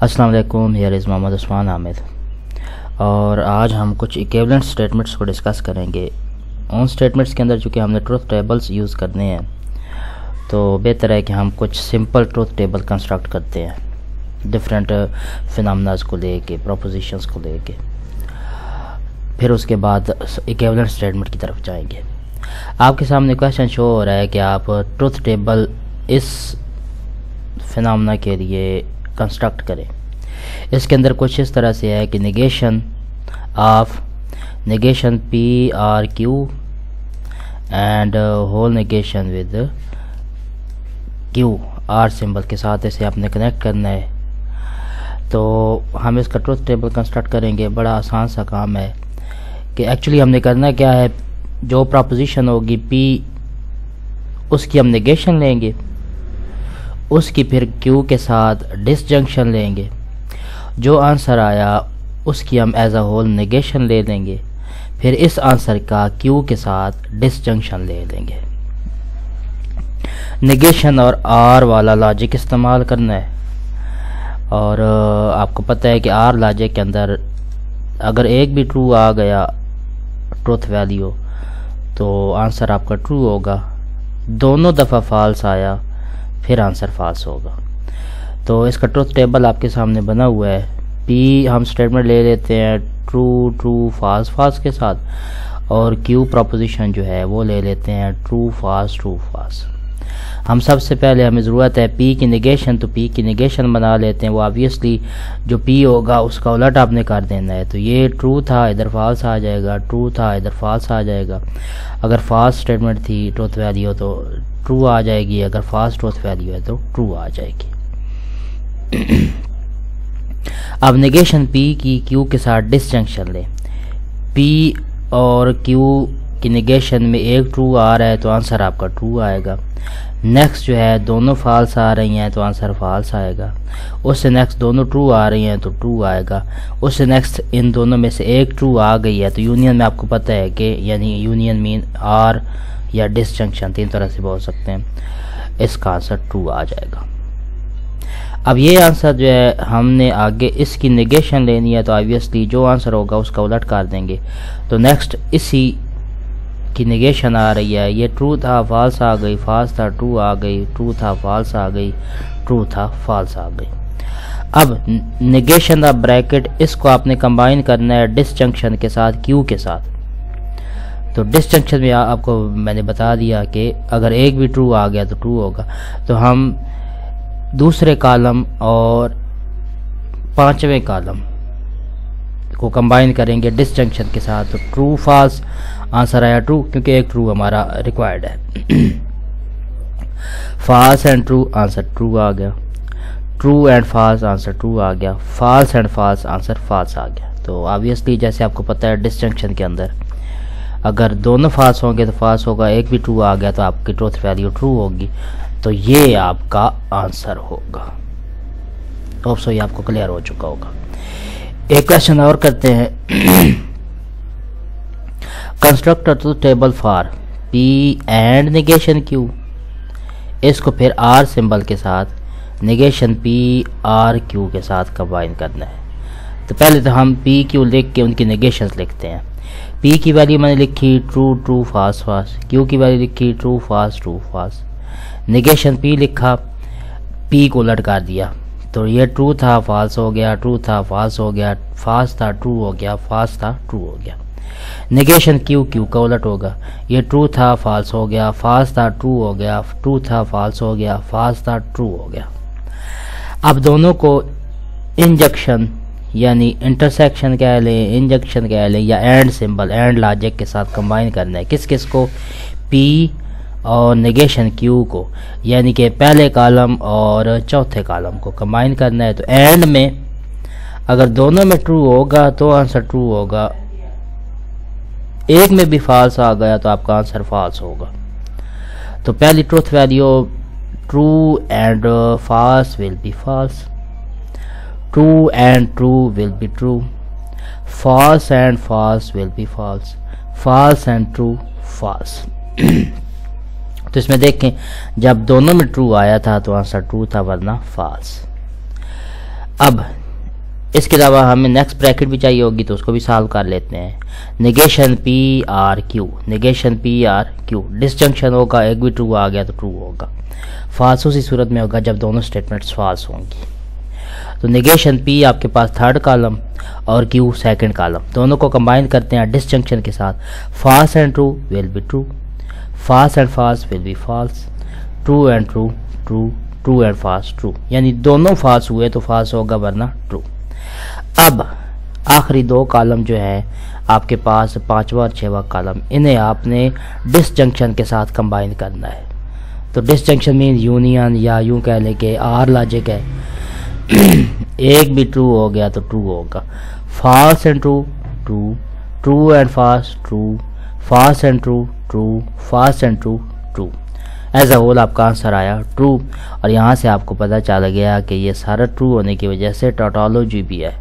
अस्सलाम वालेकुम, here is Mohammad Usman Aamir और आज हम कुछ इक्विवेलेंट स्टेटमेंट्स को डिस्कस करेंगे। उन स्टेटमेंट्स के अंदर चूँकि हमने ट्रुथ टेबल्स यूज़ करने हैं तो बेहतर है कि हम कुछ सिंपल ट्रुथ टेबल कंस्ट्रक्ट करते हैं डिफरेंट फिनोमेनास को लेके, प्रोपोजिशंस को लेके, फिर उसके बाद इक्विवेलेंट स्टेटमेंट की तरफ जाएंगे। आपके सामने क्वेश्चन शो हो रहा है कि आप ट्रुथ टेबल इस फिनोमेना के लिए कंस्ट्रक्ट करें। इसके अंदर कुछ इस तरह से है कि negation of negation p or q and whole negation with q or symbol के साथ इसे आपने कनेक्ट करना है। तो हम इसका ट्रुथ टेबल कंस्ट्रक्ट करेंगे। बड़ा आसान सा काम है कि एक्चुअली हमने करना क्या है, जो प्रोपोजिशन होगी पी उसकी हम नेगेशन लेंगे, उसकी फिर क्यू के साथ डिसजंक्शन लेंगे, जो आंसर आया उसकी हम एज अ होल नेगेशन ले लेंगे, फिर इस आंसर का क्यू के साथ डिसजंक्शन ले लेंगे। नेगेशन और आर वाला लॉजिक इस्तेमाल करना है और आपको पता है कि आर लॉजिक के अंदर अगर एक भी ट्रू आ गया ट्रुथ वैल्यू तो आंसर आपका ट्रू होगा, दोनों दफ़ा फॉल्स आया फिर आंसर फॉल्स होगा। तो इसका ट्रुथ टेबल आपके सामने बना हुआ है। पी हम स्टेटमेंट ले लेते हैं ट्रू ट्रू फॉल्स फॉल्स के साथ और क्यू प्रोपोजिशन जो है वो ले लेते हैं ट्रू फॉल्स ट्रू फॉल्स। हम सबसे पहले हमें ज़रूरत है पी की नेगेशन, तो पी की नेगेशन बना लेते हैं। वो ऑब्वियसली जो पी होगा उसका उलट आपने कर देना है। तो ये ट्रू था इधर फॉल्स आ जाएगा, ट्रू था इधर फॉल्स आ जाएगा। अगर फॉल्स स्टेटमेंट थी ट्रुथ वैल्यू तो ट्रू आ जाएगी, अगर फॉल्स ट्रुथ वैल्यू है तो ट्रू आ जाएगी। अब नेगेशन पी की क्यू के साथ डिसजंक्शन लें। पी और क्यू की नेगेशन में एक ट्रू आ रहा है तो आंसर आपका ट्रू आएगा। नेक्स्ट जो है दोनों फॉल्स आ रही हैं तो आंसर फॉल्स आएगा। उससे नेक्स्ट दोनों ट्रू आ रही हैं तो ट्रू आएगा। उससे नेक्स्ट इन दोनों में से एक ट्रू आ गई है तो यूनियन में आपको पता है कि यानी यूनियन मीन आर या डिसजंक्शन, तीन तरह से बोल सकते हैं, इसका आंसर ट्रू आ जाएगा। अब ये आंसर जो है हमने आगे इसकी नेगेशन लेनी है तो ऑब्वियसली जो आंसर होगा उसका उलट कर देंगे। तो नेक्स्ट इसी की नेगेशन आ रही है, ये ट्रू था फॉल्स आ गई, फॉल्स था ट्रू आ गई, ट्रू था फॉल्स आ गई, ट्रू था फॉल्स आ गई। अब नेगेशन ऑफ ब्रैकेट इसको आपने कंबाइन करना है डिसजंक्शन के साथ क्यू के साथ। तो डिसजंक्शन में आपको मैंने बता दिया कि अगर एक भी ट्रू आ गया तो ट्रू होगा। तो हम दूसरे कॉलम और पांचवें कॉलम को कंबाइन करेंगे डिसजंक्शन के साथ। तो ट्रू फॉल्स आंसर आया ट्रू क्योंकि एक ट्रू हमारा रिक्वायर्ड है। False and true answer true आ गया, true and false answer true आ गया, false and false answer false आ गया। तो ऑब्वियसली जैसे आपको पता है डिसजंक्शन के अंदर अगर दोनों फॉल्स होंगे तो फॉल्स होगा, एक भी ट्रू आ गया तो आपकी ट्रुथ वैल्यू ट्रू होगी। तो ये आपका आंसर होगा। होप सो ये आपको क्लियर हो चुका होगा। एक क्वेश्चन और करते हैं। Construct a truth table for P and negation Q. इसको फिर आर सिंबल के साथ नेगेशन पी आर क्यू के साथ कंबाइन करना है। तो पहले तो हम पी क्यू लिख के उनकी नेगेशंस लिखते हैं। पी की वैल्यू मैंने लिखी true true false false, q की वैल्यू लिखी true false true false. Negation p लिखा, पी को उलट कर दिया तो ये ट्रू था फॉल्स हो गया, ट्रू था फॉल्स हो गया, फॉल्स था ट्रू हो गया, फॉल्स था ट्रू हो गया। नेगेशन क्यू क्यू का उलट होगा, ये ट्रू था फॉल्स हो गया, फॉल्स था ट्रू हो गया, ट्रू था फॉल्स हो गया, फॉल्स था ट्रू हो गया। अब दोनों को इंजंक्शन यानी इंटरसेक्शन कह लें, इंजंक्शन कह लें या एंड सिंबल एंड लॉजिक के साथ कंबाइन करना है। किस किस को? पी और नेगेशन क्यू को, यानी कि पहले कॉलम और चौथे कॉलम को कंबाइन करना है। तो एंड में अगर दोनों में ट्रू होगा तो आंसर ट्रू होगा, एक में भी फॉल्स आ गया तो आपका आंसर फॉल्स होगा। तो पहली truth value true and false will be false, true and true will be true, false and false will be false, false and true false. तो इसमें देखें जब दोनों में ट्रू आया था तो आंसर ट्रू था वरना फॉल्स। अब इसके अलावा हमें नेक्स्ट ब्रैकेट भी चाहिए होगी तो उसको भी सॉल्व कर लेते हैं। Negation p or Q, negation p or Q, disjunction होगा, एक भी ट्रू आ गया तो ट्रू होगा, फॉल्स उसी सूरत में होगा जब दोनों स्टेटमेंट्स फॉल्स होंगी। तो नेगेशन पी आपके पास थर्ड कॉलम और क्यू सेकंड कॉलम, दोनों को कंबाइन करते हैं डिसजंक्शन के साथ, false and true will be true, false and false will be false, true and true true, true and false true, यानी दोनों फॉल्स हुए तो फॉल्स होगा वरना ट्रू। अब आखिरी दो कॉलम जो है आपके पास, पांचवा और छठवां कॉलम, इन्हें आपने डिसजंक्शन के साथ कंबाइन करना है। तो डिसजंक्शन मीन यूनियन, या यूं कह लें कि आर लॉजिक है, एक भी ट्रू हो गया तो ट्रू होगा, false and true true, true and false true, false and true true, false and true true. As a whole आपका आंसर आया ट्रू। और यहाँ से आपको पता चल गया कि ये सारा ट्रू होने की वजह से टोटोलॉजी भी है।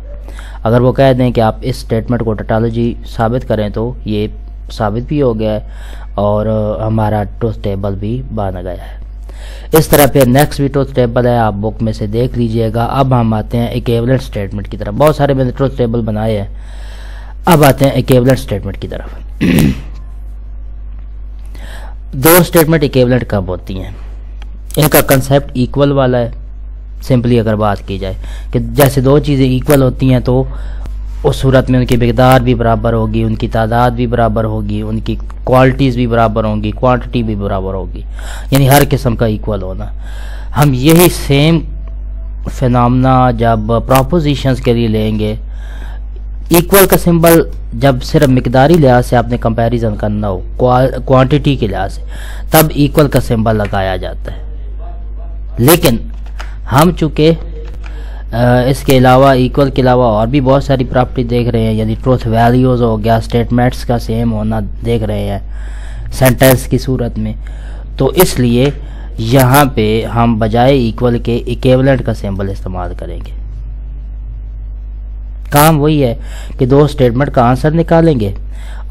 अगर वो कह दें कि आप इस स्टेटमेंट को टोटोलॉजी साबित करें तो ये साबित भी हो गया है और हमारा ट्रूथ टेबल भी बन गया है। इस तरह पे नेक्स्ट भी ट्रूथ टेबल है, आप बुक में से देख लीजिएगा। अब हम आते हैं इक्विवेलेंट स्टेटमेंट की तरफ। बहुत सारे मैंने ट्रूथ टेबल बनाए हैं, अब आते हैं इक्विवेलेंट स्टेटमेंट की तरफ। दो स्टेटमेंट इक्विवेलेंट कब होती हैं? इनका कंसेप्ट इक्वल वाला है। सिंपली अगर बात की जाए कि जैसे दो चीज़ें इक्वल होती हैं तो उस सूरत में उनकी मिकदार भी बराबर होगी, उनकी तादाद भी बराबर होगी, उनकी क्वालिटीज़ भी बराबर होंगी, क्वांटिटी भी बराबर होगी, यानी हर किस्म का इक्वल होना। हम यही सेम फिनोमेना जब प्रोपोजिशंस के लिए लेंगे, इक्वल का सिंबल जब सिर्फ मिकदारी लिहाज से आपने कंपैरिजन करना हो, क्वांटिटी के लिहाज से, तब इक्वल का सिंबल लगाया जाता है। लेकिन हम चूँकि इसके अलावा इक्वल के अलावा और भी बहुत सारी प्रॉपर्टी देख रहे हैं, यानी ट्रूथ वैल्यूज़ हो गया, स्टेटमेंट्स का सेम होना देख रहे हैं सेंटेंस की सूरत में, तो इसलिए यहाँ पे हम बजाय इक्वल के इक्विवेलेंट का सिंबल इस्तेमाल करेंगे। काम वही है कि दो स्टेटमेंट का आंसर निकालेंगे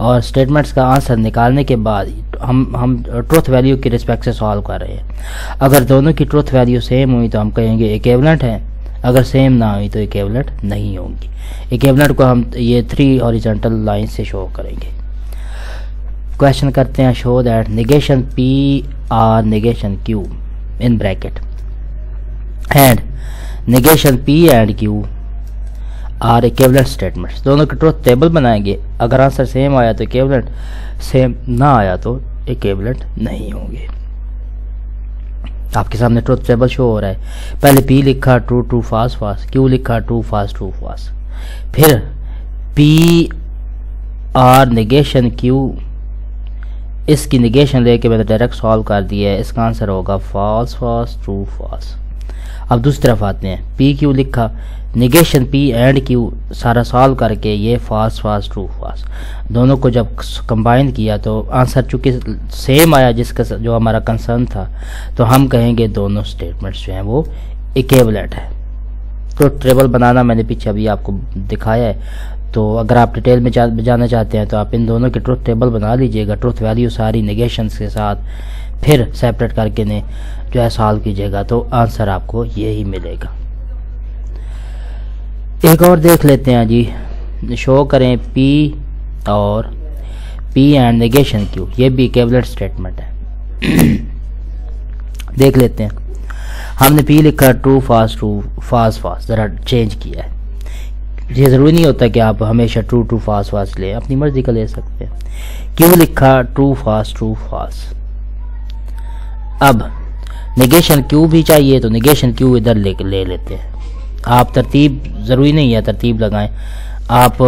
और स्टेटमेंट्स का आंसर निकालने के बाद हम ट्रूथ वैल्यू के रिस्पेक्ट से सॉल्व कर रहे हैं। अगर दोनों की ट्रूथ वैल्यू सेम हुई तो हम कहेंगे इक्विवेलेंट है, अगर सेम ना हुई तो इक्विवेलेंट नहीं होंगी। इक्विवेलेंट को हम ये 3 हॉरिजॉन्टल लाइन से शो करेंगे। क्वेश्चन करते हैं, show that negation p or negation Q in bracket and negation P and Q R equivalent statements. दोनों के ट्रूथ टेबल बनाएंगे। अगर आंसर सेम आया तो इक्विवेलेंट, सेम ना आया तो इक्विवेलेंट नहीं होंगे। आपके सामने ट्रूथ टेबल शो हो रहा है। पहले पी लिखा true true false false, q लिखा ट्रू फॉल्स ट्रू फॉल्स, फिर पी आर नेगेशन क्यू, इसकी नेगेशन लेके मैंने डायरेक्ट सॉल्व कर दिया है। इसका आंसर होगा फॉल्स फॉल्स ट्रू फॉल्स। अब दूसरी तरफ आते हैं, पी क्यू लिखा, नेगेशन पी एंड क्यू सारा सॉल्व करके ये फॉल्स फॉल्स ट्रू फॉल्स, दोनों को जब कंबाइन किया तो आंसर चूँकि सेम आया जिसका जो हमारा कंसर्न था, तो हम कहेंगे दोनों स्टेटमेंट्स जो हैं वो इक्विवेलेंट है। तो टेबल बनाना मैंने पीछे अभी आपको दिखाया है, तो अगर आप डिटेल में जाना चाहते हैं तो आप इन दोनों के ट्रूथ टेबल बना लीजिएगा, ट्रूथ वैल्यू सारी नेगेशंस के साथ, फिर सेपरेट करके ने जो है सॉल्व कीजिएगा तो आंसर आपको यही मिलेगा। एक और देख लेते हैं जी, शो करें पी और पी एंड नेगेशन क्यू, ये भी इक्विवेलेंट स्टेटमेंट है। देख लेते हैं, हमने पी लिखा ट्रू फॉल्स फॉल्स, ज़रा चेंज किया है। ये ज़रूरी नहीं होता कि आप हमेशा ट्रू ट्रू फॉल्स लें, अपनी मर्जी का ले सकते हैं। क्यू लिखा ट्रू फॉल्स। अब नेगेशन क्यू भी चाहिए तो नेगेशन क्यू इधर ले लेते हैं। आप तरतीब ज़रूरी नहीं है तरतीब लगाएं, आप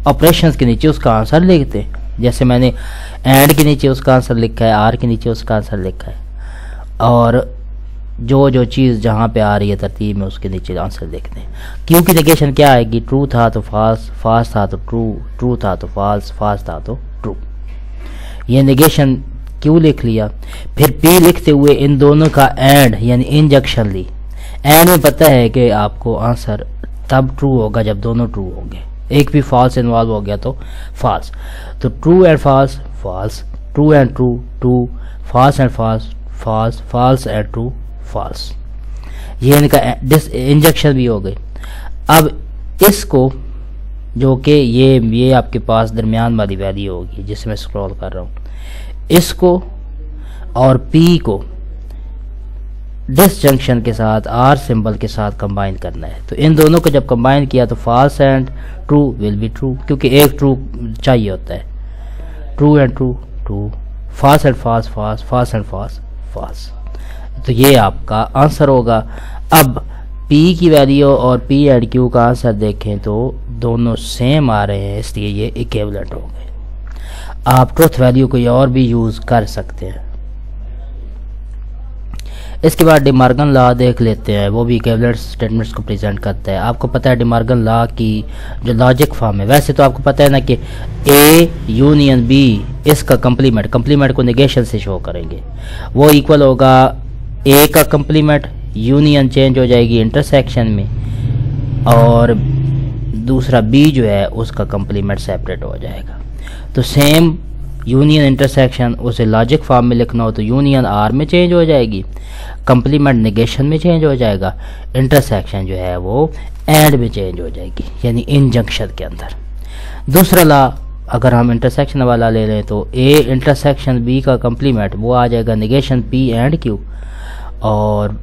ऑपरेशंस के नीचे उसका आंसर लिखते हैं। जैसे मैंने एंड के नीचे उसका आंसर लिखा है, आर के नीचे उसका आंसर लिखा है, और जो चीज़ जहाँ पे आ रही है तरतीब में उसके नीचे आंसर लिखते हैं। क्योंकि नेगेशन क्या आएगी, ट्रू था तो फॉल्स, फॉल्स था तो ट्रू, ट्रू था तो फॉल्स, फॉल्स था तो ट्रू। ये नेगेशन क्यों लिख लिया। फिर पी लिखते हुए इन दोनों का एंड यानी इंजक्शन ली। एंड में पता है कि आपको आंसर तब ट्रू होगा जब दोनों ट्रू होंगे, एक भी फॉल्स इन्वॉल्व हो गया तो फॉल्स। तो true and false false, true and true true, false and false false, false and true false. ये इनका इंजेक्शन भी हो गई। अब इसको जो कि ये आपके पास दरमियान वाली वैल्यू होगी जिसे मैं स्क्रॉल कर रहा हूँ, इसको और P को डिसजंक्शन के साथ R सिंबल के साथ कंबाइन करना है। तो इन दोनों को जब कंबाइन किया तो false and true will be true, क्योंकि एक ट्रू चाहिए होता है। True and true true, false and false false, false and false false. तो ये आपका आंसर होगा। अब P की वैल्यू और P एंड Q का आंसर देखें तो दोनों सेम आ रहे हैं, इसलिए ये इक्विवेलेंट हो गए। आप ट्रुथ वैल्यू कोई और भी यूज़ कर सकते हैं। इसके बाद डिमॉर्गन लॉ देख लेते हैं, वो भी इक्विवेलेंट स्टेटमेंट्स को प्रेजेंट करता है। आपको पता है डिमॉर्गन लॉ की जो लॉजिक फॉर्म है, वैसे तो आपको पता है ना कि A यूनियन B इसका कंप्लीमेंट को नेगेशन से शो करेंगे, वो इक्वल होगा A का कंप्लीमेंट, यूनियन चेंज हो जाएगी इंटरसेक्शन में, और दूसरा B जो है उसका कंप्लीमेंट सेपरेट हो जाएगा। तो सेम यूनियन इंटरसेक्शन उसे लॉजिक फॉर्म में लिखना हो तो यूनियन R में चेंज हो जाएगी, कंप्लीमेंट नेगेशन में चेंज हो जाएगा, इंटरसेक्शन जो है वो एंड में चेंज हो जाएगी, यानी इंजंक्शन के अंदर। दूसरा लॉ अगर हम इंटरसेक्शन वाला ले लें तो A इंटरसेक्शन B का कंप्लीमेंट वो आ जाएगा नेगेशन P एंड Q, और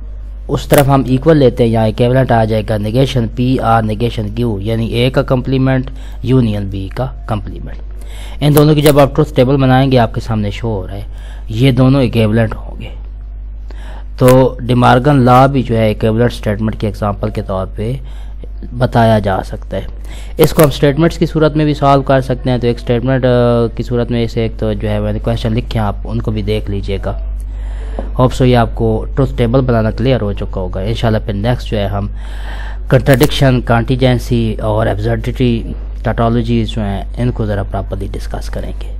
उस तरफ हम इक्वल लेते हैं, यहाँ इक्विवेलेंट आ जाएगा negation P R negation Q, यानी A का कंप्लीमेंट यूनियन B का कंप्लीमेंट। इन दोनों की जब आप ट्रुथ टेबल बनाएंगे आपके सामने शो हो रहा है, ये दोनों इक्विवेलेंट होंगे। तो डिमॉर्गन लॉ भी जो है इक्विवेलेंट स्टेटमेंट के एग्जांपल के तौर पे बताया जा सकता है। इसको हम स्टेटमेंट्स की सूरत में भी सॉल्व कर सकते हैं। तो एक स्टेटमेंट की सूरत में इसे एक तो जो है मैंने क्वेश्चन लिखे हैं, आप उनको भी देख लीजिएगा। होप सो ये आपको ट्रुथ टेबल बनाना क्लियर हो चुका होगा। इंशाल्लाह फिर नेक्स्ट जो है हम कंट्राडिक्शन, कॉन्टिजेंसी और एब्सर्डिटी टाटोलॉजीज जो हैं इनको ज़रा प्रॉपर्ली डिस्कस करेंगे।